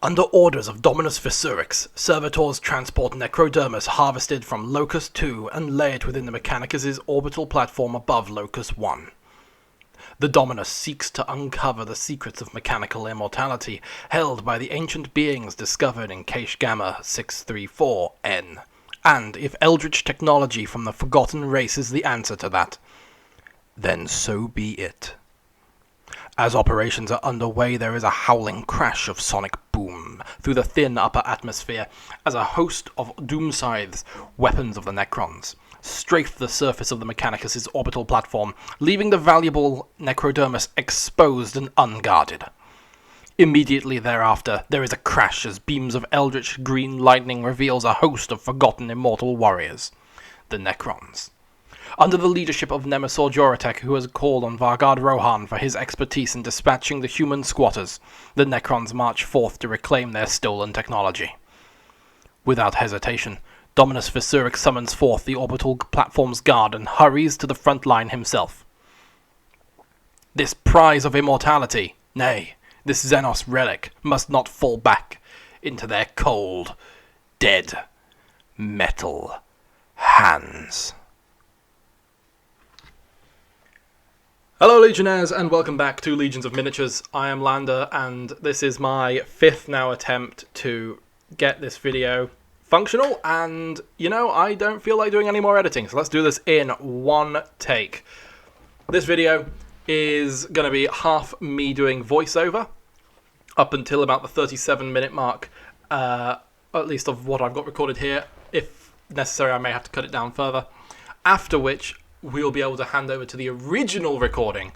Under orders of Dominious Vesurix, Servitors transport necrodermus harvested from Locus II and lay it within the Mechanicus' orbital platform above Locus I. The Dominus seeks to uncover the secrets of mechanical immortality held by the ancient beings discovered in Cache Gamma 634N, and if eldritch technology from the Forgotten Race is the answer to that, then so be it. As operations are underway, there is a howling crash of sonic boom through the thin upper atmosphere as a host of Doomscythes, weapons of the Necrons, strafe the surface of the Mechanicus' orbital platform, leaving the valuable necrodermus exposed and unguarded. Immediately thereafter, there is a crash as beams of eldritch green lightning reveals a host of forgotten immortal warriors, the Necrons. Under the leadership of Nemessor Djoratek, who has called on Varguard Rohan for his expertise in dispatching the human squatters, the Necrons march forth to reclaim their stolen technology. Without hesitation, Dominious Vesurix summons forth the orbital platform's guard and hurries to the front line himself. This prize of immortality, nay, this Xenos relic, must not fall back into their cold, dead, metal hands. Hello Legionnaires and welcome back to Legions of Miniatures. I am Lander and this is my fifth now attempt to get this video functional, and you know, I don't feel like doing any more editing, so let's do this in one take. This video is going to be half me doing voiceover up until about the 37-minute mark, at least of what I've got recorded here. If necessary, I may have to cut it down further, after which we'll be able to hand over to the original recording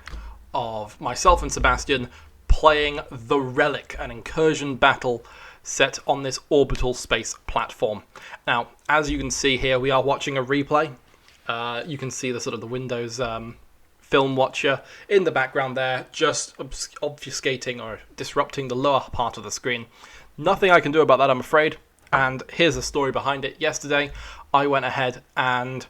of myself and Sebastian playing the Relic, an Incursion battle set on this orbital space platform. Now, as you can see here, we are watching a replay. You can see the sort of the Windows film watcher in the background there, just obfuscating or disrupting the lower part of the screen. Nothing I can do about that, I'm afraid. And here's the story behind it. Yesterday, I went ahead and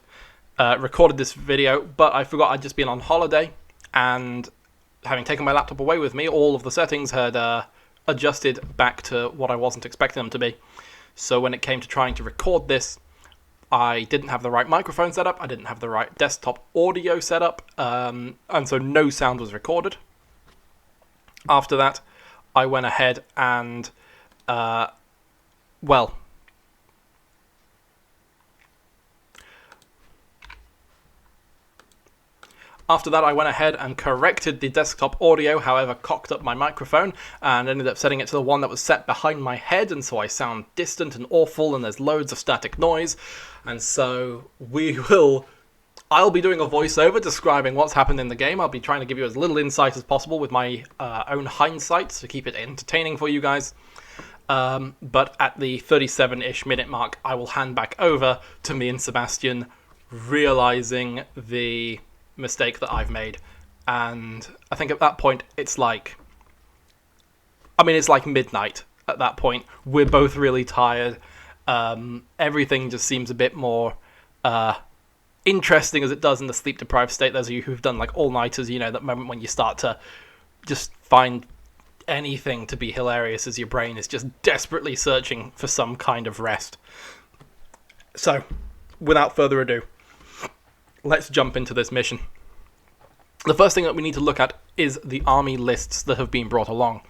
recorded this video, but I forgot I'd just been on holiday, and having taken my laptop away with me, all of the settings had adjusted back to what I wasn't expecting them to be. So when it came to trying to record this, I didn't have the right microphone set up, I didn't have the right desktop audio set up, and so no sound was recorded. After that, I went ahead and, After that, I went ahead and corrected the desktop audio, however, cocked up my microphone and ended up setting it to the one that was set behind my head, and so I sound distant and awful and there's loads of static noise. And so I'll be doing a voiceover describing what's happened in the game. I'll be trying to give you as little insight as possible with my own hindsight to keep it entertaining for you guys. But at the 37-ish minute mark, I will hand back over to me and Sebastian, realizing the mistake that I've made. And I think at that point it's like midnight at that point. We're both really tired. Everything just seems a bit more interesting as it does in the sleep deprived state. Those of you who've done like all-nighters, you know that moment when you start to just find anything to be hilarious as your brain is just desperately searching for some kind of rest. So without further ado, let's jump into this mission. The first thing that we need to look at is the army lists that have been brought along.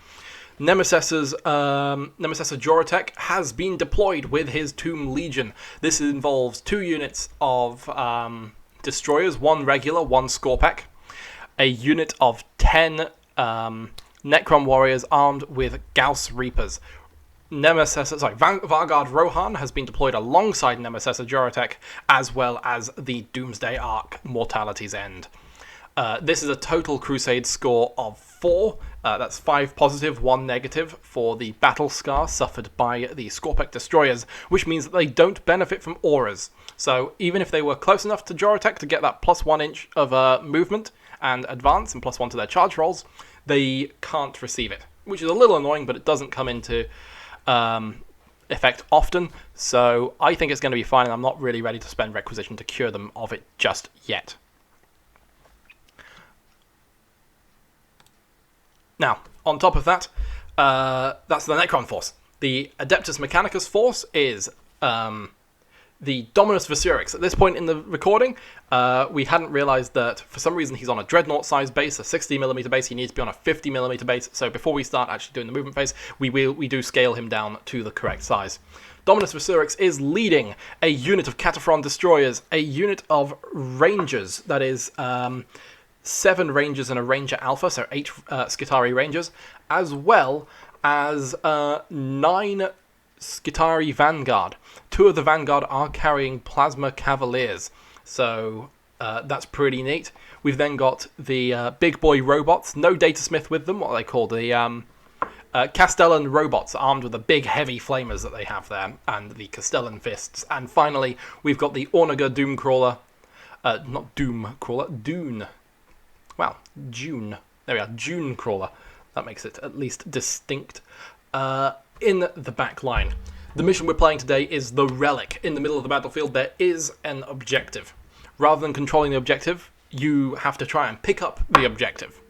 Nemessor Djoratek has been deployed with his Tomb Legion. This involves 2 units of destroyers, 1 regular, 1 Skorpek, a unit of 10 Necron warriors armed with Gauss Reapers. Varguard Rohan has been deployed alongside Nemessor Djoratek, as well as the Doomsday Arc, Mortality's End. This is a total Crusade score of 4. That's 5 positive, 1 negative for the battle scar suffered by the Skorpek destroyers, which means that they don't benefit from auras. So even if they were close enough to Djoratek to get that +1 inch of movement and advance and +1 to their charge rolls, they can't receive it, which is a little annoying, but it doesn't come into effect often, so I think it's going to be fine, and I'm not really ready to spend requisition to cure them of it just yet. Now, on top of that, That's the Necron force. The Adeptus Mechanicus force is the Dominious Vesurix. At this point in the recording, we hadn't realised that for some reason he's on a Dreadnought-sized base, a 60mm base. He needs to be on a 50mm base. So before we start actually doing the movement phase, we do scale him down to the correct size. Dominious Vesurix is leading a unit of Cataphron destroyers, a unit of Rangers, that is 7 Rangers and a Ranger Alpha, so 8 Skitarii Rangers, as well as 9 Skitarii Vanguard. 2 of the Vanguard are carrying Plasma Cavaliers, so that's pretty neat. We've then got the big boy robots, no Datasmith with them, what are they called? The Castellan robots armed with the big heavy flamers that they have there, and the Castellan fists. And finally, we've got the Ornaga Doomcrawler, not Doomcrawler, Dune. Well, June. There we are, June Crawler. That makes it at least distinct. In the back line. The mission we're playing today is the Relic. In the middle of the battlefield, there is an objective. Rather than controlling the objective, you have to try and pick up the objective.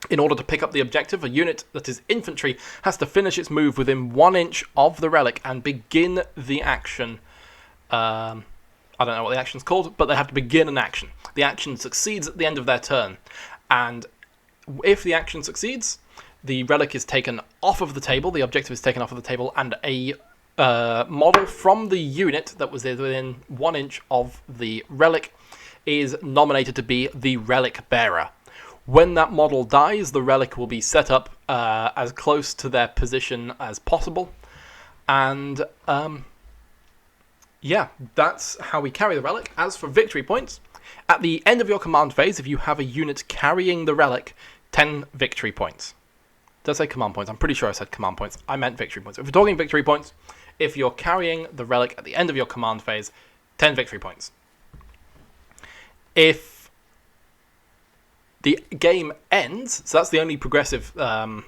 In order to pick up the objective, a unit that is infantry has to finish its move within 1 inch of the relic and begin the action. I don't know what the action's called, but they have to begin an action. The action succeeds at the end of their turn. And if the action succeeds, the relic is taken off of the table, the objective is taken off of the table, and a model from the unit that was within 1 inch of the relic is nominated to be the relic bearer. When that model dies, the relic will be set up as close to their position as possible. And yeah, that's how we carry the relic. As for victory points, at the end of your command phase, if you have a unit carrying the relic, 10 victory points. Did I say command points? I'm pretty sure I said command points. I meant victory points. If we're talking victory points, if you're carrying the relic at the end of your command phase, 10 victory points. If the game ends, so that's the only progressive win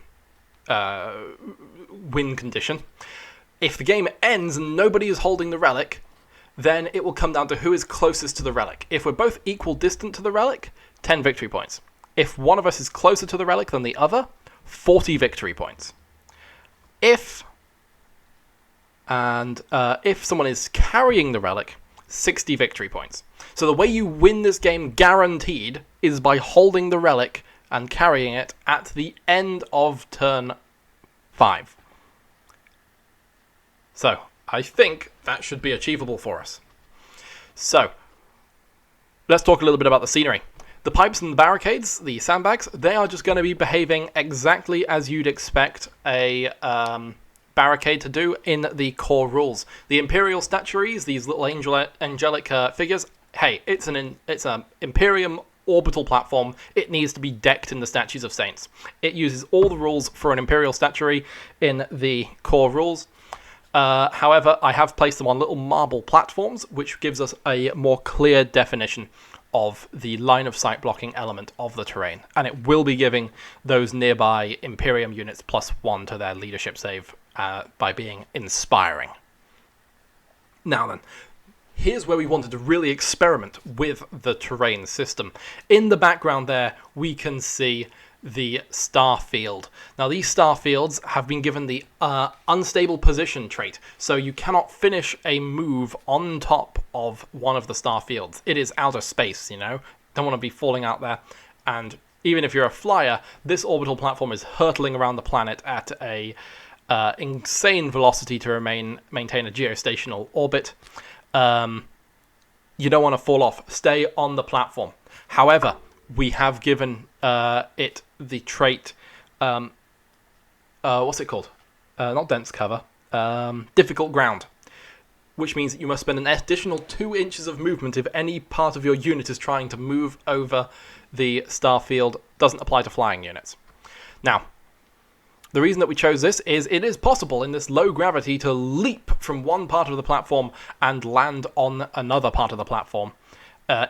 condition. If the game ends and nobody is holding the relic, then it will come down to who is closest to the relic. If we're both equal distant to the relic, 10 victory points. If one of us is closer to the relic than the other, 40 victory points. If someone is carrying the relic, 60 victory points. So the way you win this game guaranteed is by holding the relic and carrying it at the end of turn 5. So I think that should be achievable for us. So let's talk a little bit about the scenery. The pipes and the barricades, the sandbags, they are just going to be behaving exactly as you'd expect a barricade to do in the core rules. The Imperial statuaries, these little angelic figures, hey, it's an Imperium orbital platform. It needs to be decked in the statues of saints. It uses all the rules for an Imperial statuary in the core rules. However, I have placed them on little marble platforms, which gives us a more clear definition of the line of sight blocking element of the terrain. And it will be giving those nearby Imperium units +1 to their leadership save by being inspiring. Now then, here's where we wanted to really experiment with the terrain system. In the background there, we can see the star field. Now these star fields have been given the unstable position trait, so you cannot finish a move on top of one of the star fields. It is outer space, you know, don't want to be falling out there, and even if you're a flyer, this orbital platform is hurtling around the planet at a insane velocity to maintain a geostationary orbit. You don't want to fall off. Stay on the platform. However, we have given it the trait, what's it called? Not dense cover, difficult ground, which means that you must spend an additional 2 inches of movement if any part of your unit is trying to move over the star field. Doesn't apply to flying units. Now, the reason that we chose this is it is possible in this low gravity to leap from one part of the platform and land on another part of the platform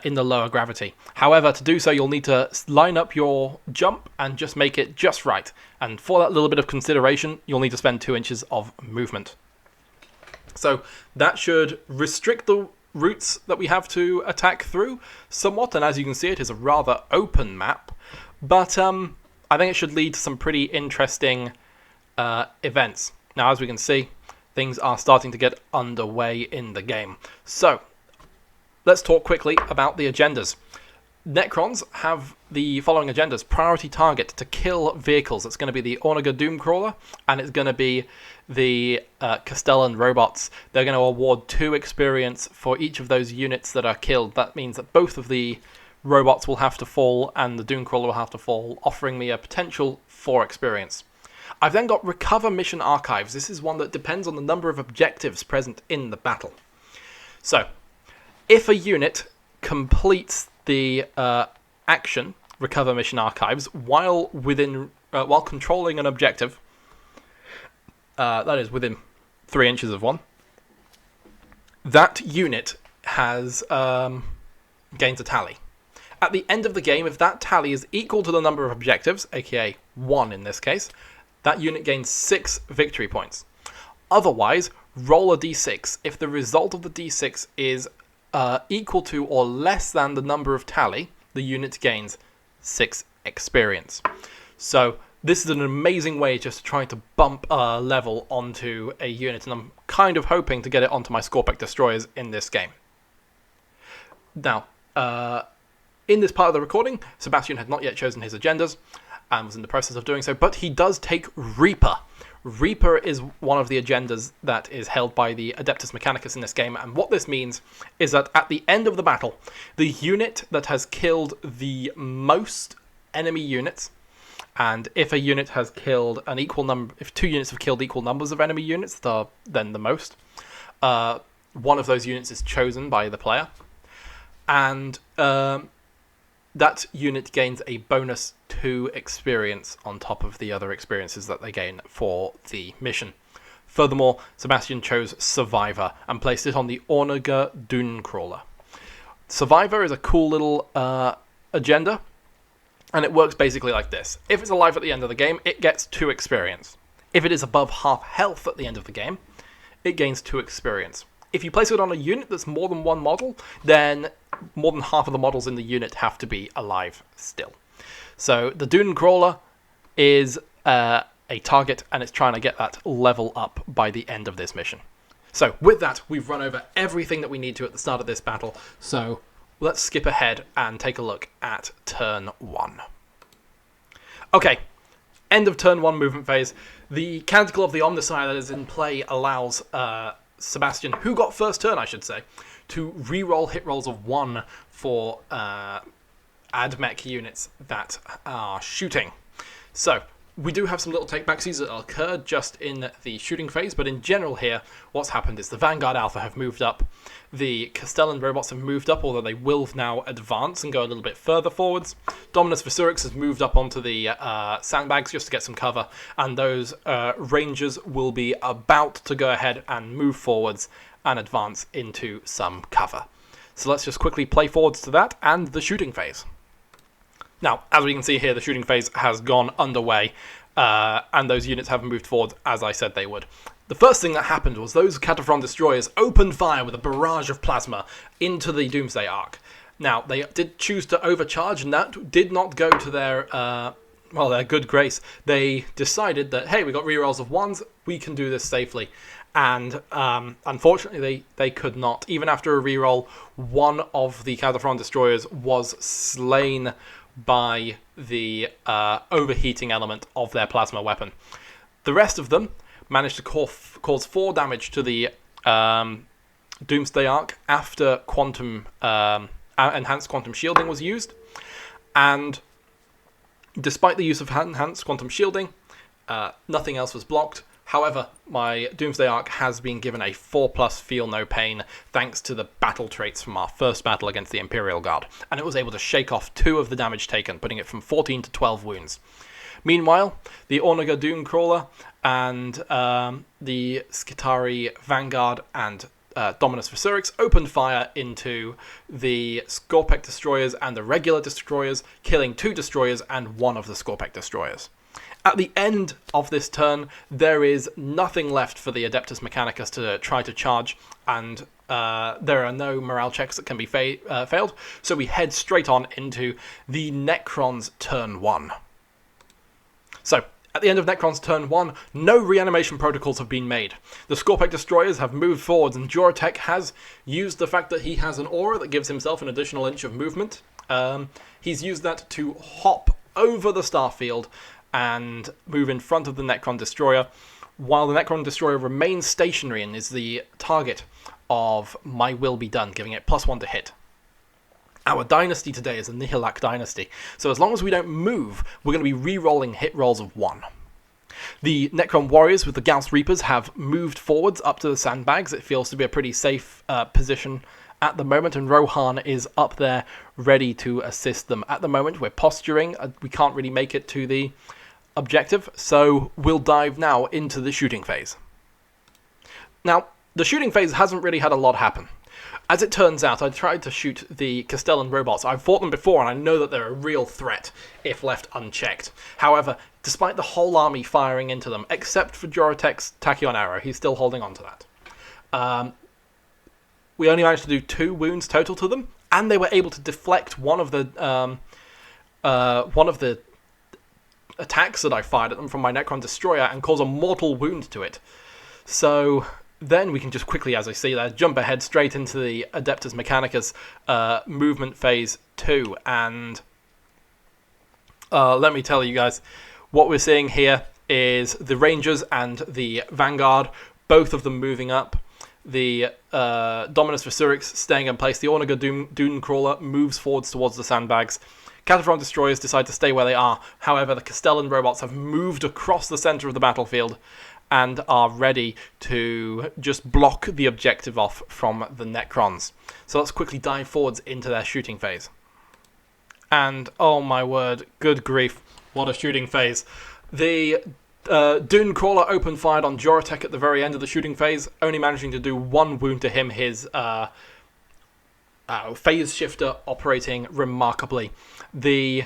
in the lower gravity. However, to do so, you'll need to line up your jump and just make it just right. And for that little bit of consideration, you'll need to spend 2 inches of movement. So that should restrict the routes that we have to attack through somewhat. And as you can see, it is a rather open map. But I think it should lead to some pretty interesting events. Now, as we can see, things are starting to get underway in the game. So, let's talk quickly about the agendas. Necrons have the following agendas. Priority target to kill vehicles. It's going to be the Orbital Doomcrawler, and it's going to be the Castellan robots. They're going to award 2 experience for each of those units that are killed. That means that both of the robots will have to fall and the Doomcrawler will have to fall, offering me a potential 4 experience. I've then got Recover Mission Archives. This is one that depends on the number of objectives present in the battle. So, if a unit completes the action, Recover Mission Archives, while controlling an objective, that is within 3 inches of one, that unit has gains a tally. At the end of the game, if that tally is equal to the number of objectives, aka 1 in this case, that unit gains 6 victory points. Otherwise, roll a d6. If the result of the d6 is equal to or less than the number of tally, the unit gains 6 experience. So this is an amazing way just to try to bump a level onto a unit, and I'm kind of hoping to get it onto my Scorpec destroyers in this game. Now, in this part of the recording, Sebastian had not yet chosen his agendas and was in the process of doing so, but he does take Reaper. Reaper is one of the agendas that is held by the Adeptus Mechanicus in this game, and what this means is that at the end of the battle, the unit that has killed the most enemy units, and if a unit has killed an equal number, if 2 units have killed equal numbers of enemy units, then the most, one of those units is chosen by the player, and that unit gains a bonus 2 experience on top of the other experiences that they gain for the mission. Furthermore, Sebastian chose Survivor and placed it on the Orbital Doomcrawler. Survivor is a cool little agenda, and it works basically like this. If it's alive at the end of the game, it gets 2 experience. If it is above half health at the end of the game, it gains 2 experience. If you place it on a unit that's more than 1 model, then more than half of the models in the unit have to be alive still. So the Doomcrawler is a target, and it's trying to get that level up by the end of this mission. So with that, we've run over everything that we need to at the start of this battle, so let's skip ahead and take a look at turn 1. Okay, end of turn 1 movement phase. The Canticle of the Omnissiah that is in play allows Sebastian, who got first turn I should say, to re-roll hit rolls of 1 for Admech units that are shooting. So, we do have some little take-backsies that occur just in the shooting phase, but in general here, what's happened is the Vanguard Alpha have moved up, the Castellan robots have moved up, although they will now advance and go a little bit further forwards. Dominious Vesurix has moved up onto the sandbags just to get some cover, and those Rangers will be about to go ahead and move forwards and advance into some cover. So let's just quickly play forwards to that and the shooting phase. Now, as we can see here, the shooting phase has gone underway, and those units have moved forward as I said they would. The first thing that happened was those Cataphrone destroyers opened fire with a barrage of plasma into the Doomsday Ark. Now, they did choose to overcharge, and that did not go to their good grace. They decided that, hey, we got rerolls of 1s, we can do this safely. And unfortunately, they could not. Even after a reroll, one of the Cataphrone destroyers was slain by the overheating element of their plasma weapon. The rest of them managed to cause 4 damage to the Doomsday Ark after enhanced quantum shielding was used. And despite the use of enhanced quantum shielding, nothing else was blocked. However, my Doomsday Ark has been given a 4+ Feel No Pain thanks to the battle traits from our first battle against the Imperial Guard, and it was able to shake off 2 of the damage taken, putting it from 14 to 12 wounds. Meanwhile, the Orbital Doomcrawler and the Skitari Vanguard and Dominious Vesurix opened fire into the Scorpec destroyers and the regular destroyers, killing 2 destroyers and 1 of the Scorpec destroyers. At the end of this turn, there is nothing left for the Adeptus Mechanicus to try to charge, and there are no morale checks that can be failed, so we head straight on into the Necrons turn 1. So, At the end of Necron's turn 1, no reanimation protocols have been made. The Scorpic Destroyers have moved forwards, and Djoratek has used the fact that he has an aura that gives himself an additional inch of movement. He's used that to hop over the starfield and move in front of the Necron Destroyer, while the Necron Destroyer remains stationary and is the target of My Will Be Done, giving it +1 to hit. Our dynasty today is a Nihilak dynasty, so as long as we don't move, we're going to be re-rolling hit rolls of 1. The Necron Warriors with the Gauss Reapers have moved forwards up to the sandbags. It feels to be a pretty safe position at the moment, and Rohan is up there ready to assist them. At the moment, we're posturing. We can't really make it to the objective, so we'll dive now into the shooting phase. Now, the shooting phase hasn't really had a lot happen. As it turns out, I tried to shoot the Castellan robots. I've fought them before, and I know that they're a real threat if left unchecked. However, despite the whole army firing into them, except for Djoratek's Tachyon arrow, he's still holding on to that. We only managed to do 2 wounds total to them, and they were able to deflect one of the attacks that I fired at them from my Necron Destroyer and cause a mortal wound to it. So then we can just quickly, as I see there, jump ahead straight into the Adeptus Mechanicus movement phase 2. And let me tell you guys, what we're seeing here is the Rangers and the Vanguard, both of them moving up. The Dominious Vesurix staying in place. The Orniger Dooncrawler moves forwards towards the sandbags. Cataphront Destroyers decide to stay where they are. However, the Castellan robots have moved across the center of the battlefield and are ready to just block the objective off from the Necrons. So let's quickly dive forwards into their shooting phase. And, oh my word, good grief, what a shooting phase. The Dooncrawler open fired on Djoratek at the very end of the shooting phase, only managing to do 1 wound to him, his phase shifter operating remarkably. The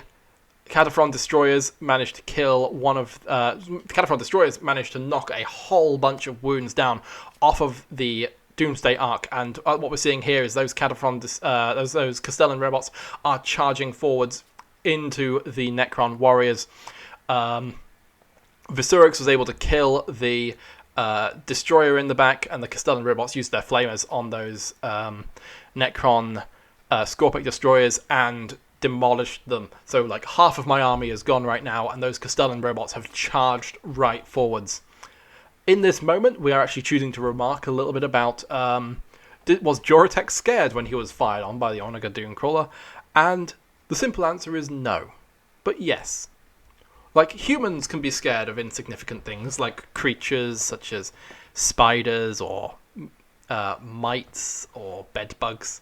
Cataphront Destroyers managed to kill one of... Cataphront Destroyers managed to knock a whole bunch of wounds down off of the Doomsday Arc, and what we're seeing here is those those Castellan robots are charging forwards into the Necron Warriors. Visurix was able to kill the Destroyer in the back, and the Castellan robots used their flamers on those Necron Scorpic Destroyers and demolished them. So like half of my army is gone right now, and those Castellan robots have charged right forwards. In this moment, we are actually choosing to remark a little bit about was Djoratek scared when he was fired on by the Orniger Dooncrawler? And the simple answer is no. But yes. Like, humans can be scared of insignificant things, like creatures such as spiders or mites or bedbugs.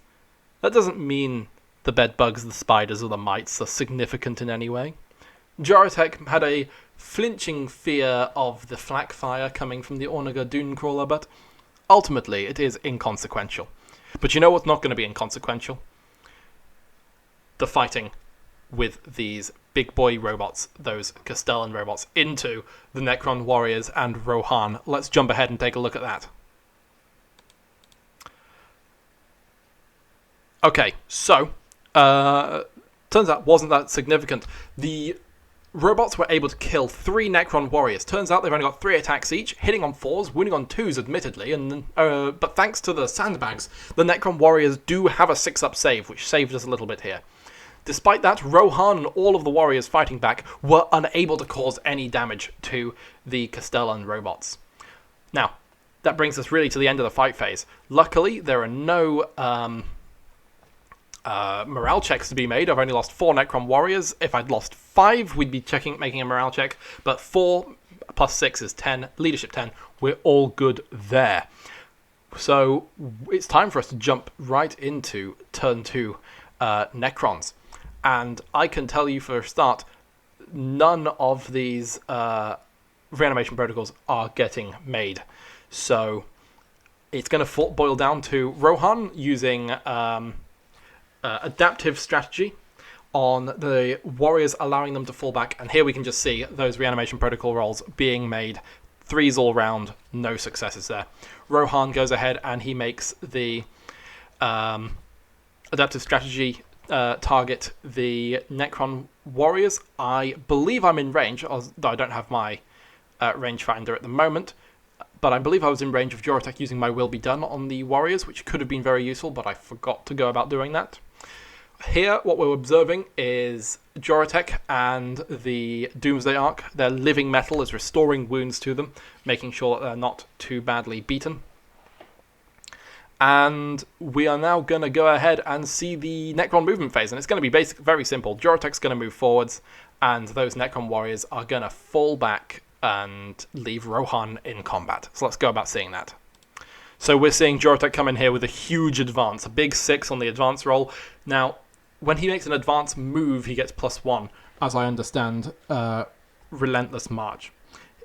That doesn't mean the bedbugs, the spiders, or the mites are significant in any way. Djoratek had a flinching fear of the flak fire coming from the Orniger Dooncrawler, but ultimately it is inconsequential. But you know what's not going to be inconsequential? The fighting with these big boy robots, those Castellan robots, into the Necron Warriors and Rohan. Let's jump ahead and take a look at that. Okay, so, turns out wasn't that significant. The robots were able to kill 3 Necron Warriors. Turns out they've only got 3 attacks each, hitting on 4s, winning on 2s admittedly, and but thanks to the sandbags, the Necron Warriors do have a 6-up save, which saved us a little bit here. Despite that, Rohan and all of the warriors fighting back were unable to cause any damage to the Castellan robots. Now, that brings us really to the end of the fight phase. Luckily, there are no morale checks to be made. I've only lost 4 Necron warriors. If I'd lost 5, we'd be making a morale check. But 4 plus 6 is 10, leadership 10. We're all good there. So it's time for us to jump right into turn 2 Necrons. And I can tell you for a start, none of these reanimation protocols are getting made. So it's going to boil down to Rohan using adaptive strategy on the warriors, allowing them to fall back. And here we can just see those reanimation protocol rolls being made. 3s all round, no successes there. Rohan goes ahead and he makes the adaptive strategy target the Necron warriors. I believe I'm in range, though I don't have my rangefinder at the moment. But I believe I was in range of Djoratek using my Will Be Done on the warriors, which could have been very useful, but I forgot to go about doing that. Here, what we're observing is Djoratek and the Doomsday Ark. Their living metal is restoring wounds to them, making sure that they're not too badly beaten. And we are now going to go ahead and see the Necron movement phase, and it's going to be very simple. Djoratek's going to move forwards, and those Necron warriors are going to fall back and leave Rohan in combat. So let's go about seeing that. So we're seeing Djoratek come in here with a huge advance, a big 6 on the advance roll. Now, when he makes an advance move, he gets +1, as I understand, Relentless March.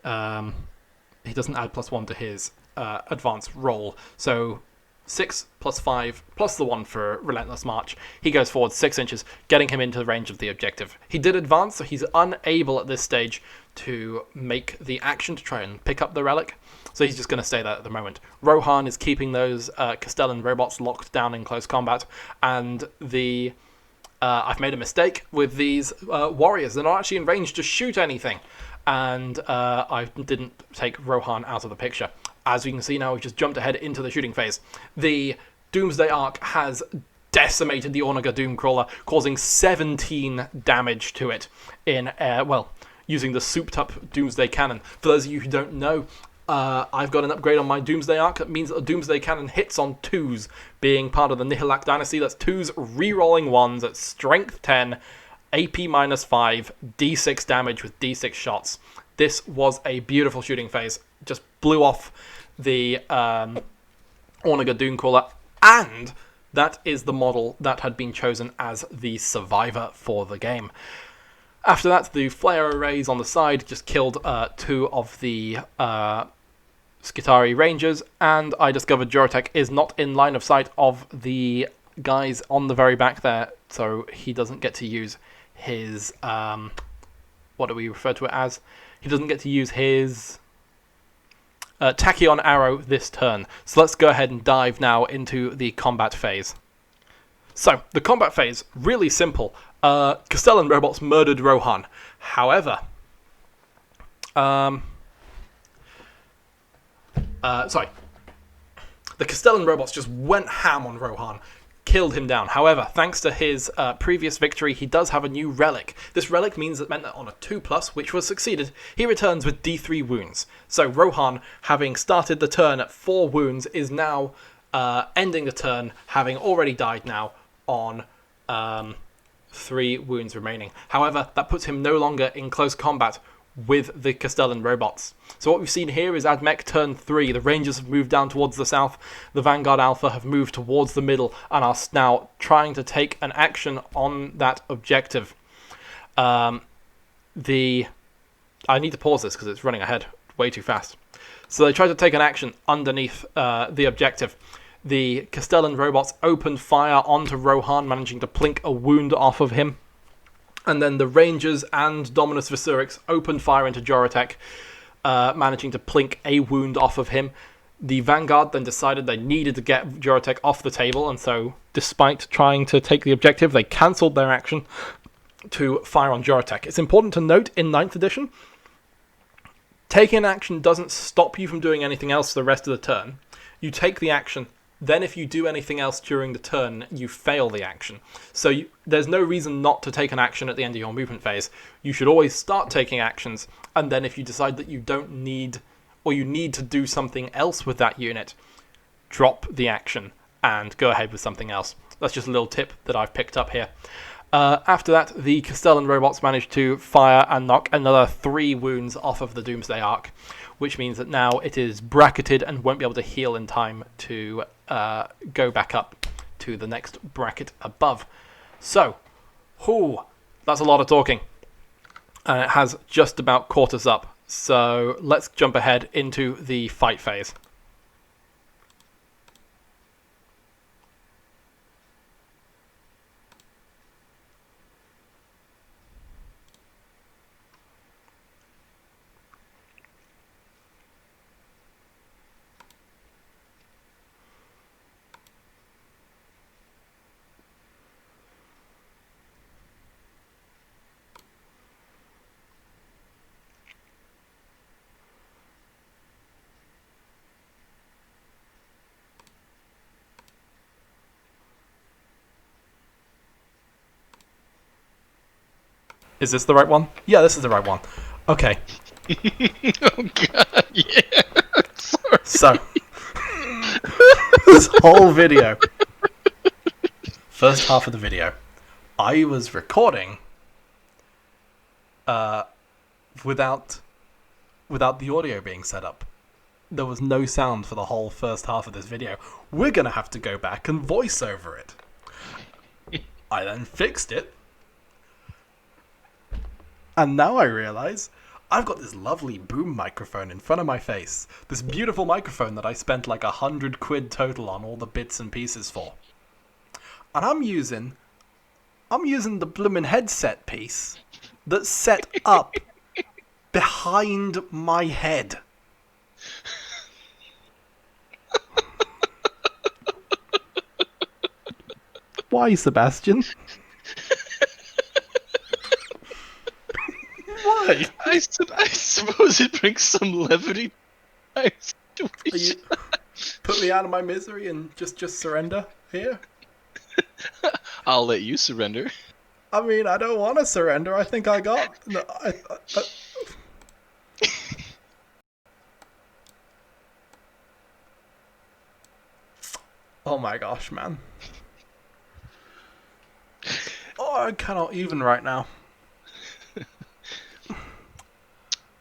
He doesn't add +1 to his advance roll. So 6 + 5 plus the 1 for Relentless March. He goes forward 6 inches, getting him into the range of the objective. He did advance, so he's unable at this stage to make the action to try and pick up the relic. So he's just going to stay there at the moment. Rohan is keeping those Castellan robots locked down in close combat, and the I've made a mistake with these warriors. They're not actually in range to shoot anything, and I didn't take Rohan out of the picture. As you can see now, we've just jumped ahead into the shooting phase. The Doomsday Ark has decimated the Ornaga Doomcrawler, causing 17 damage to it in using the souped-up Doomsday Cannon. For those of you who don't know, I've got an upgrade on my Doomsday Ark. That means that the Doomsday Cannon hits on 2s, being part of the Nihilak Dynasty. That's 2s re-rolling 1s at strength 10, AP -5, D6 damage with D6 shots. This was a beautiful shooting phase. Just blew off the Ornaga Doomcrawler, and that is the model that had been chosen as the survivor for the game. After that, the flare arrays on the side just killed 2 of the Skitarii Rangers, and I discovered Djoratek is not in line of sight of the guys on the very back there, so he doesn't get to use his, what do we refer to it as? He doesn't get to use his Tachyon Arrow this turn. So let's go ahead and dive now into the combat phase. So, the combat phase, really simple. Castellan robots murdered Rohan. However, the Castellan robots just went ham on Rohan, killed him down. However, thanks to his previous victory, he does have a new relic. This relic meant that on a 2+, which was succeeded, he returns with D3 wounds. So Rohan, having started the turn at 4 wounds, is now ending the turn, having already died now, on 3 wounds remaining. However, that puts him no longer in close combat with the Castellan robots. So what we've seen here is Admech turn 3. The Rangers have moved down towards the south. The Vanguard Alpha have moved towards the middle and are now trying to take an action on that objective. I need to pause this because it's running ahead way too fast. So they try to take an action underneath the objective. The Castellan robots opened fire onto Rohan, managing to plink a wound off of him. And then the Rangers and Dominious Vesurix opened fire into Djoratek, managing to plink a wound off of him. The Vanguard then decided they needed to get Djoratek off the table, and so, despite trying to take the objective, they cancelled their action to fire on Djoratek. It's important to note, in 9th edition, taking an action doesn't stop you from doing anything else the rest of the turn. You take the action. Then if you do anything else during the turn, you fail the action. So there's no reason not to take an action at the end of your movement phase. You should always start taking actions, and then if you decide that you don't need, or you need to do something else with that unit, drop the action and go ahead with something else. That's just a little tip that I've picked up here. After that, the Castellan robots managed to fire and knock another 3 wounds off of the Doomsday Ark, which means that now it is bracketed and won't be able to heal in time to go back up to the next bracket above. So, that's a lot of talking. And it has just about caught us up. So let's jump ahead into the fight phase. Is this the right one? Yeah, this is the right one. Okay. Oh god, yeah. Sorry. So, this whole video, first half of the video, I was recording without the audio being set up. There was no sound for the whole first half of this video. We're going to have to go back and voice over it. I then fixed it. And now I realise I've got this lovely boom microphone in front of my face. This beautiful microphone that I spent like £100 total on all the bits and pieces for. And I'm using the bloomin' headset piece that's set up behind my head. Why, Sebastian? Why? I suppose it brings some levity to my situation. Put me out of my misery and just surrender here? I'll let you surrender. I mean, I don't want to surrender. I think I got... No, Oh my gosh, man. Oh, I cannot even right now.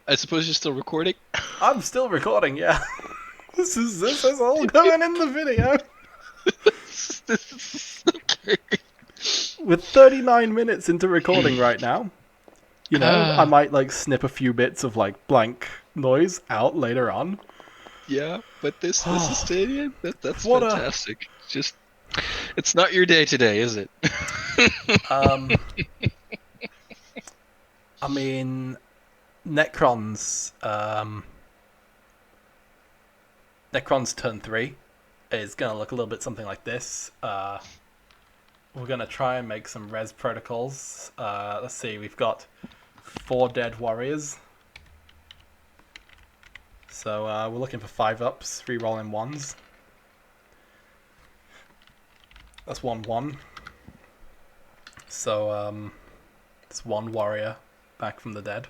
I suppose you're still recording? I'm still recording, yeah. This is all going in the video. Okay. With 39 minutes into recording right now, you know, I might like snip a few bits of like blank noise out later on. Yeah, but this is stadium. That's What fantastic. Just, it's not your day today, is it? I mean, Necrons. Necrons turn 3 is gonna look a little bit something like this. We're gonna try and make some res protocols. Let's see, we've got 4 dead warriors. So we're looking for 5-ups, re-rolling 1s. That's 1-1. So it's 1 warrior back from the dead.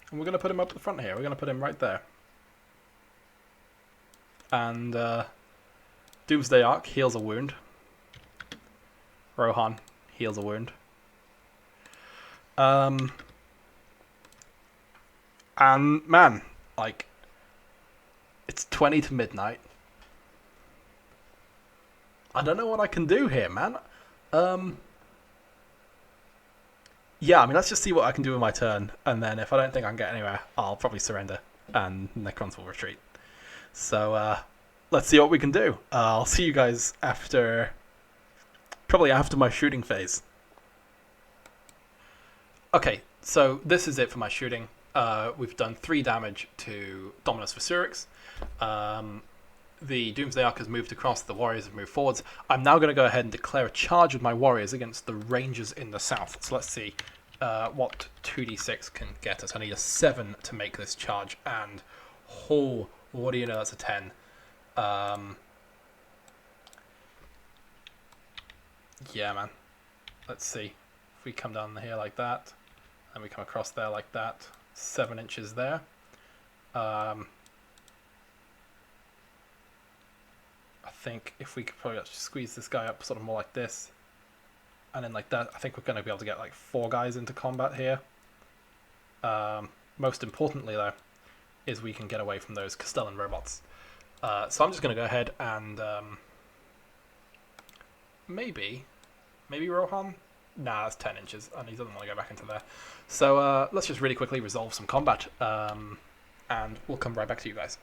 And we're gonna put him up the front here. We're gonna put him right there. And Doomsday Arc heals a wound. Rohan heals a wound. And man, like, it's 20 to midnight. I don't know what I can do here, man. Yeah, I mean, let's just see what I can do with my turn, and then if I don't think I can get anywhere, I'll probably surrender, and Necrons will retreat. So, let's see what we can do. I'll see you guys probably after my shooting phase. Okay, so this is it for my shooting. We've done 3 damage to Dominious Vesurix. The Doomsday Arc has moved across, the warriors have moved forwards. I'm now going to go ahead and declare a charge with my warriors against the rangers in the south. So let's see what 2d6 can get us. I need a 7 to make this charge, and what do you know, that's a 10. Yeah, man. Let's see. If we come down here like that, and we come across there like that, 7 inches there. I think if we could probably actually squeeze this guy up sort of more like this, and then like that, I think we're going to be able to get like 4 guys into combat here. Most importantly, though, is we can get away from those Castellan robots. So I'm just going to go ahead and maybe Rohan? Nah, that's 10 inches, and he doesn't want to go back into there. So let's just really quickly resolve some combat, and we'll come right back to you guys.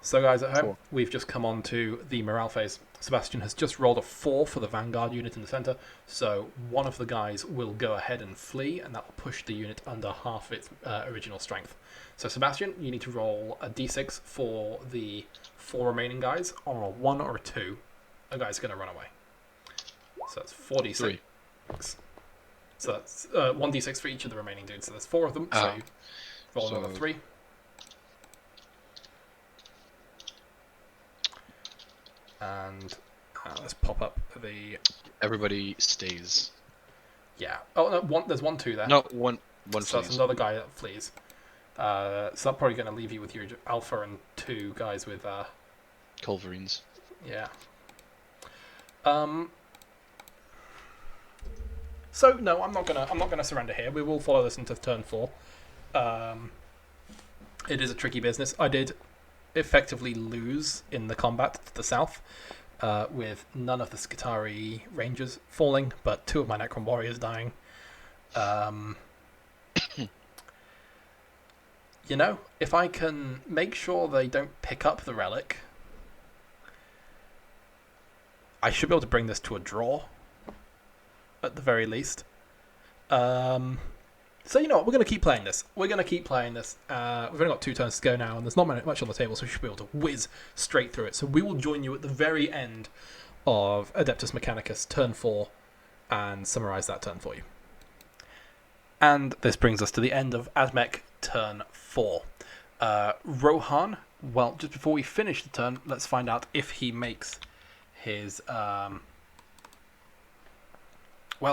So guys at home, we've just come on to the morale phase. Sebastian has just rolled a 4 for the Vanguard unit in the centre, so one of the guys will go ahead and flee, and that will push the unit under half its original strength. So Sebastian, you need to roll a d6 for the 4 remaining guys. On a 1 or a 2, a guy's going to run away. So that's 4d6. 3. So that's 1d6 for each of the remaining dudes. So there's 4 of them, so you roll another 3. And let's pop up the... Everybody stays. Yeah. Oh no, there's 1-2 there. No, one So that's flees. another guy that flees. So that's probably going to leave you with your alpha and 2 guys with Culverines. yeah. So no, I'm not gonna surrender here. We will follow this into turn 4. It is a tricky business. I did effectively lose in the combat to the south, with none of the Skitarii Rangers falling, but 2 of my Necron Warriors dying. You know, if I can make sure they don't pick up the relic, I should be able to bring this to a draw, at the very least. So you know what, we're going to keep playing this. We've only got 2 turns to go now, and there's not much on the table, so we should be able to whiz straight through it. So we will join you at the very end of Adeptus Mechanicus, turn 4, and summarise that turn for you. And this brings us to the end of Admech, turn 4. Rohan, well, just before we finish the turn, let's find out if he makes his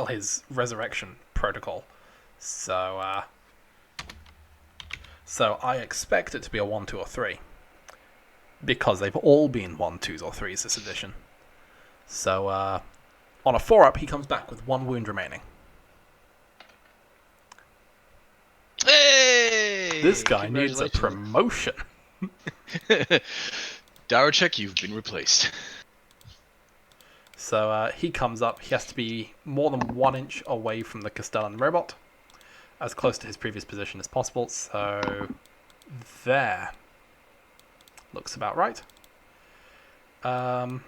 his resurrection protocol. So I expect it to be a 1, 2, or 3, because they've all been 1, 2s, or 3s this edition. So on a 4-up, he comes back with 1 wound remaining. Hey! This guy needs a promotion. Djoratek, you've been replaced. So he comes up. He has to be more than 1 inch away from the Castellan robot, as close to his previous position as possible. So there. Looks about right. So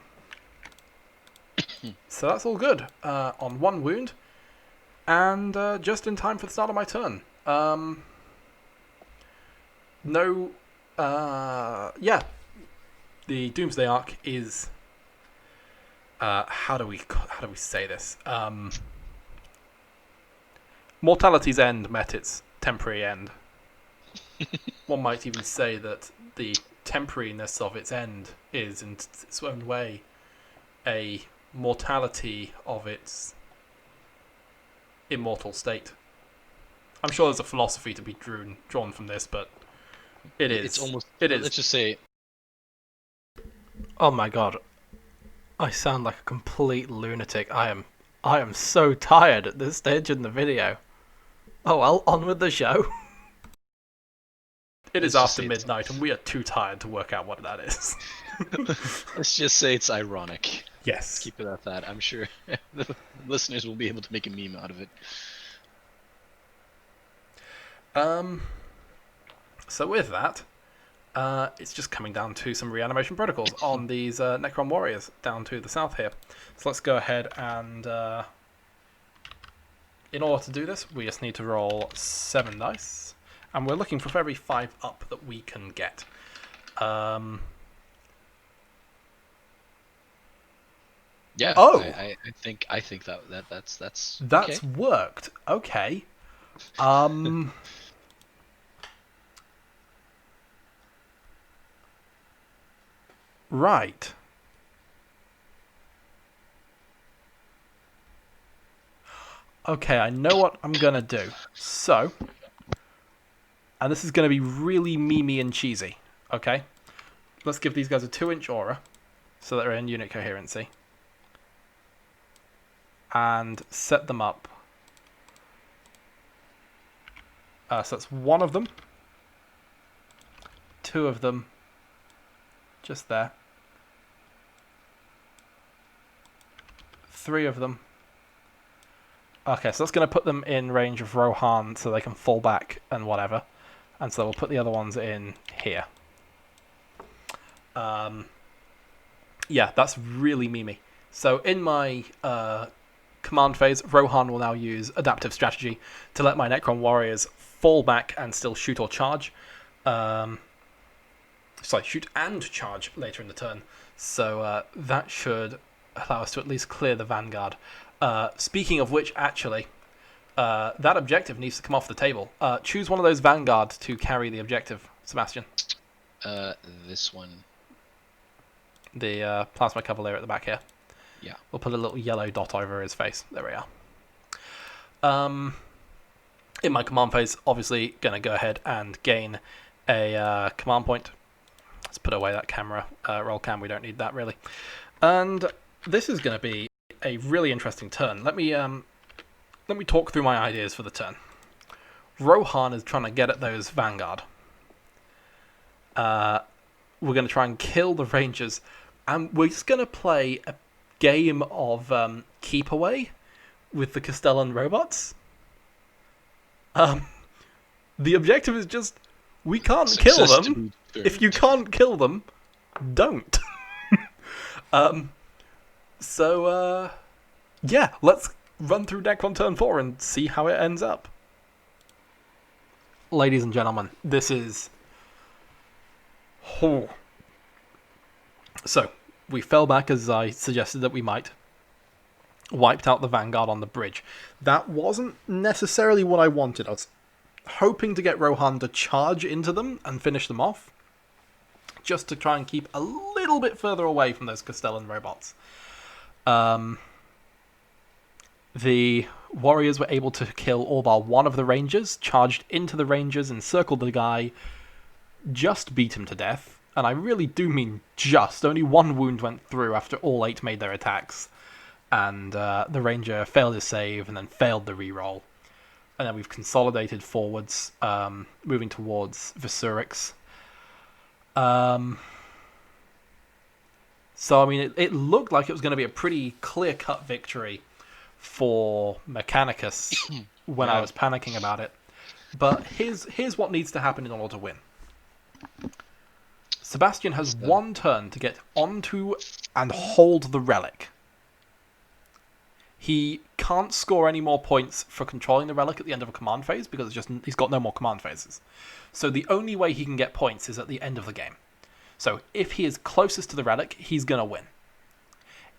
that's all good. On 1 wound. And just in time for the start of my turn. Yeah. The Doomsday Arc is... how do we say this? Mortality's end met its temporary end. One might even say that the temporariness of its end is, in its own way, a mortality of its immortal state. I'm sure there's a philosophy to be drawn from this, but it is. It is. Let's just say... Oh my god. I sound like a complete lunatic. I am so tired at this stage in the video. Oh well, on with the show. It is after midnight, and we are too tired to work out what that is. Let's just say it's ironic. Yes. Keep it at that. I'm sure the listeners will be able to make a meme out of it. So with that, it's just coming down to some reanimation protocols on these Necron warriors down to the south here. So let's go ahead and, in order to do this, we just need to roll 7 dice, and we're looking for every 5 up that we can get. Yeah. Oh, I think that's okay. Worked. Okay. Right. Okay, I know what I'm gonna do. So, and this is gonna be really memey and cheesy. Okay, let's give these guys a 2-inch aura, so that they're in unit coherency, and set them up. So that's 1 of them, 2 of them, just there. 3 of them. Okay, so that's going to put them in range of Rohan so they can fall back and whatever. And so we'll put the other ones in here. Yeah, that's really memey. So in my command phase, Rohan will now use adaptive strategy to let my Necron warriors fall back and still shoot or charge. Shoot and charge later in the turn. So that should allow us to at least clear the Vanguard. Speaking of which, actually, that objective needs to come off the table. Choose one of those Vanguard to carry the objective, Sebastian. This one. The Plasma Cavalier at the back here. Yeah. We'll put a little yellow dot over his face. There we are. In my command phase, obviously going to go ahead and gain a command point. Let's put away that camera roll cam. We don't need that really. And this is going to be a really interesting turn. Let me talk through my ideas for the turn. Rohan is trying to get at those Vanguard. We're going to try and kill the Rangers, and we're just going to play a game of keep away with the Castellan robots. The objective is just, we can't kill them. If you can't kill them, don't. Yeah, let's run through deck on turn 4 and see how it ends up. Ladies and gentlemen, this is... Oh. So, we fell back as I suggested that we might. Wiped out the Vanguard on the bridge. That wasn't necessarily what I wanted. I was hoping to get Rohan to charge into them and finish them off, just to try and keep a little bit further away from those Castellan robots. The warriors were able to kill all bar one of the Rangers, charged into the Rangers, encircled the guy, just beat him to death. And I really do mean just. Only one wound went through after all 8 made their attacks. And the Ranger failed his save and then failed the reroll. And then we've consolidated forwards, moving towards Vesurix. So, I mean, it looked like it was going to be a pretty clear-cut victory for Mechanicus when I was panicking about it. But here's what needs to happen in order to win. Sebastian has one turn to get onto and hold the relic. He can't score any more points for controlling the relic at the end of a command phase because he's got no more command phases. So the only way he can get points is at the end of the game. So if he is closest to the relic, he's going to win.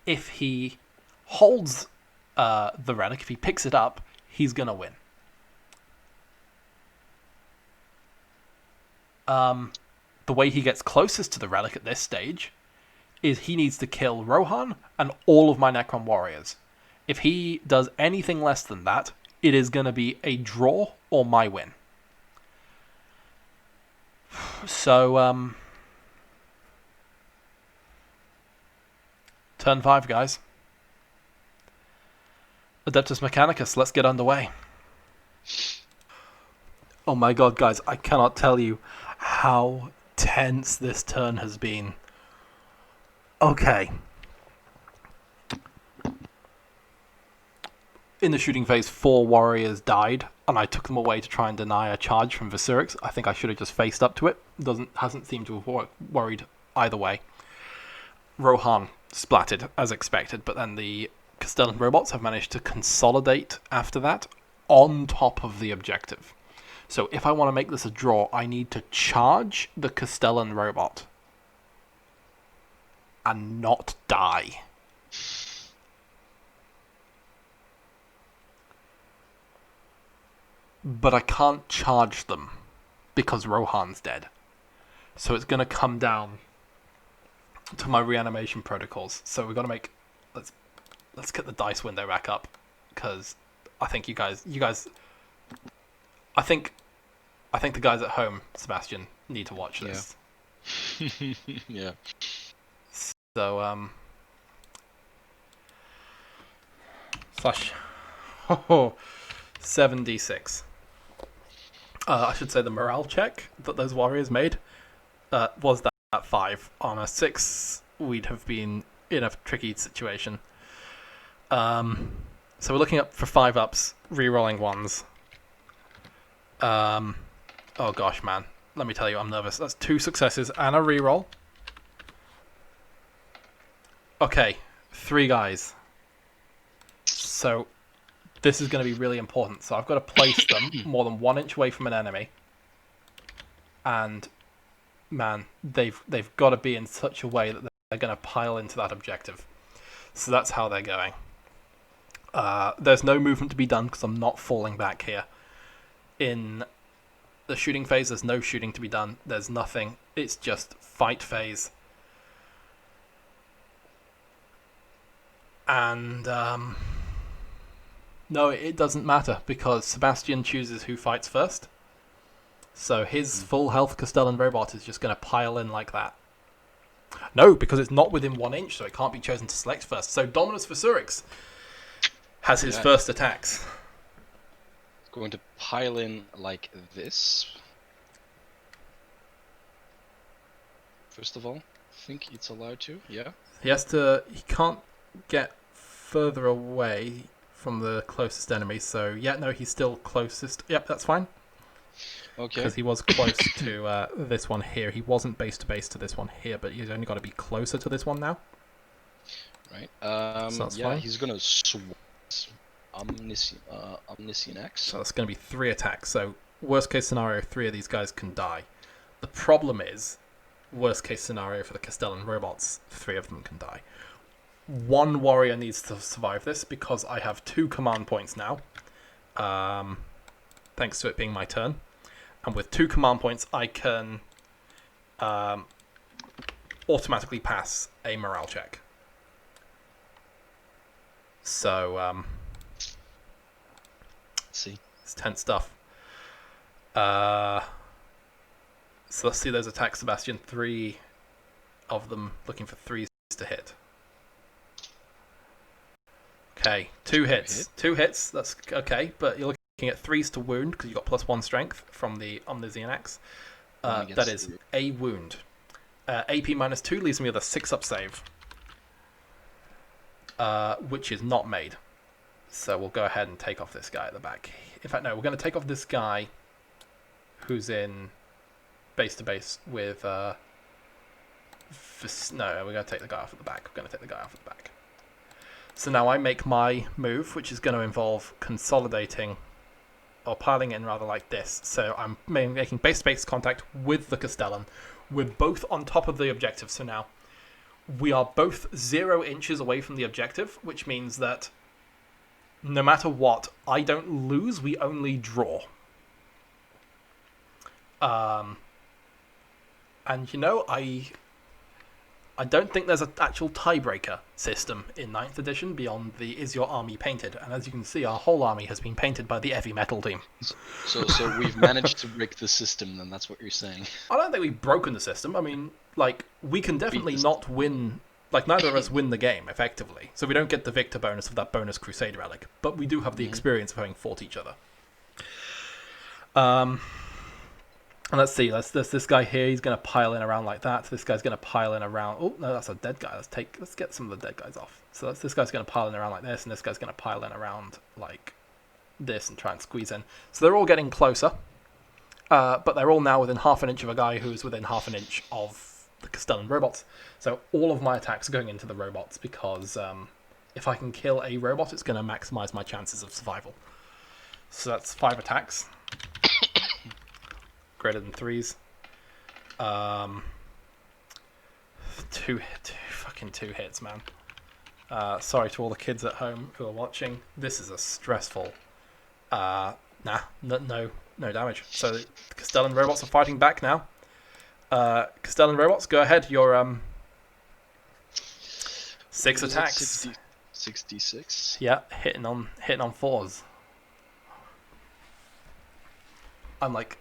If he holds the relic, if he picks it up, he's going to win. The way he gets closest to the relic at this stage is he needs to kill Rohan and all of my Necron warriors. If he does anything less than that, it is going to be a draw or my win. So, turn 5, guys. Adeptus Mechanicus, let's get underway. Oh my god, guys, I cannot tell you how tense this turn has been. Okay. In the shooting phase, 4 warriors died, and I took them away to try and deny a charge from Vesurix. I think I should have just faced up to it. Hasn't seemed to have worried either way. Rohan splatted, as expected, but then the Castellan robots have managed to consolidate after that on top of the objective. So if I want to make this a draw, I need to charge the Castellan robot and not die. But I can't charge them because Rohan's dead. So it's going to come down to my reanimation protocols. So we've got to make... Let's get the dice window back up, because I think you guys... I think the guys at home, Sebastian, need to watch this. Yeah. So, slash 7d6. I should say the morale check that those warriors made was that 5. On a 6, we'd have been in a tricky situation. So we're looking up for 5 ups, re-rolling 1s. Oh gosh, man. Let me tell you, I'm nervous. That's 2 successes and a re-roll. Okay, 3 guys. So this is going to be really important. So I've got to place them more than 1 inch away from an enemy. And man, they've got to be in such a way that they're going to pile into that objective. So that's how they're going. There's no movement to be done because I'm not falling back here. In the shooting phase, there's no shooting to be done. There's nothing. It's just fight phase. And No, it doesn't matter, because Sebastian chooses who fights first. So his full health Castellan robot is just going to pile in like that. No, because it's not within 1 inch, so it can't be chosen to select first. So Dominious Vesurix has his first attacks. Going to pile in like this. First of all, I think it's allowed to, yeah. He can't get further away from the closest enemy, so yeah, no, he's still closest. Yep, that's fine. Okay. Because he was close to this one here. He wasn't base to base to this one here, but he's only got to be closer to this one now. Right. So that's yeah, fine. he's gonna swat Omniscient X. So that's going to be 3 attacks. So worst case scenario, 3 of these guys can die. The problem is, worst case scenario for the Castellan robots, 3 of them can die. 1 warrior needs to survive this because I have 2 command points now. Thanks to it being my turn. And with 2 command points, I can automatically pass a morale check. So, see. it's tense stuff. So let's see those attacks, Sebastian. 3 of them looking for 3s to hit. Okay, 2 hits. 2 hits, that's okay, but you're looking at 3s to wound because you've got +1 strength from the Omniscient Axe. That is a wound. AP -2 leaves me with a 6-up save, which is not made. So we'll go ahead and take off this guy at the back. In fact, no, we're going to take off this guy who's in base to base with... no, we're going to take the guy off at the back. We're going to take the guy off at the back. So now I make my move, which is going to involve consolidating, or piling in rather like this. So I'm making base-to-base contact with the Castellan. We're both on top of the objective, so now we are both 0 inches away from the objective, which means that no matter what, I don't lose, we only draw. And you know, I don't think there's an actual tiebreaker system in 9th edition beyond the is your army painted, and as you can see, our whole army has been painted by the heavy metal team. So we've managed to break the system, then that's what you're saying. I don't think we've broken the system. I mean, like, we can definitely not win, like, neither of us win the game, effectively. So we don't get the victor bonus of that bonus Crusade relic, but we do have the experience of having fought each other. And let's see, there's this guy here, he's going to pile in around like that. This guy's going to pile in around... Oh, no, that's a dead guy. Let's get some of the dead guys off. So this guy's going to pile in around like this, and this guy's going to pile in around like this and try and squeeze in. So they're all getting closer, but they're all now within half an inch of a guy who's within half an inch of the Castellan robots. So all of my attacks are going into the robots because if I can kill a robot, it's going to maximize my chances of survival. So that's 5 attacks. Greater than 3s. Two hits, man. Sorry to all the kids at home who are watching. This is a stressful. No damage. So the Castellan robots are fighting back now. Castellan robots, go ahead. Your 6 attacks. 66. Yeah, hitting on 4s. I'm like.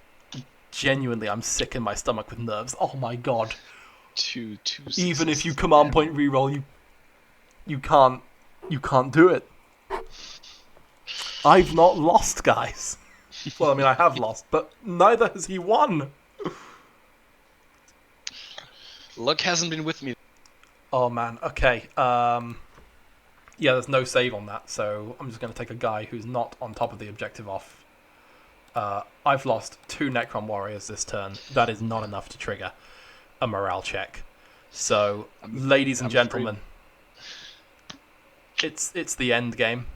Genuinely, I'm sick in my stomach with nerves. Oh my god! Two Even if you command point reroll, you can't do it. I've not lost, guys. Well, I mean, I have lost, but neither has he won. Luck hasn't been with me. Oh man. Okay. Yeah, there's no save on that, so I'm just going to take a guy who's not on top of the objective off. I've lost 2 Necron warriors this turn. That is not enough to trigger a morale check. So, ladies and gentlemen, it's the end game.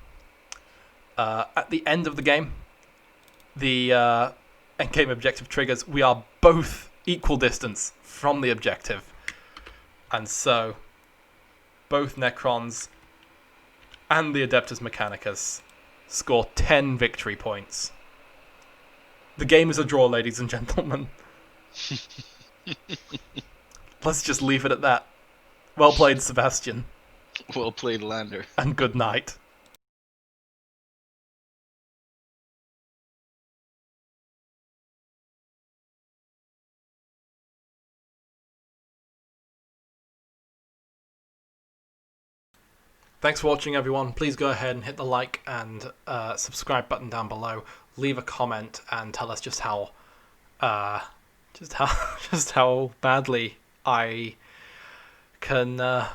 At the end of the game, the end game objective triggers. We are both equal distance from the objective, and so both Necrons and the Adeptus Mechanicus score 10 victory points. The game is a draw, ladies and gentlemen. Let's just leave it at that. Well played, Sebastian. Well played, Lander. And good night. Thanks for watching, everyone. Please go ahead and hit the like and subscribe button down below. Leave a comment and tell us just how just how badly I can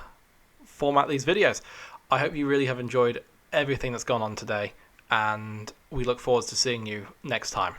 format these videos. I hope you really have enjoyed everything that's gone on today, and we look forward to seeing you next time.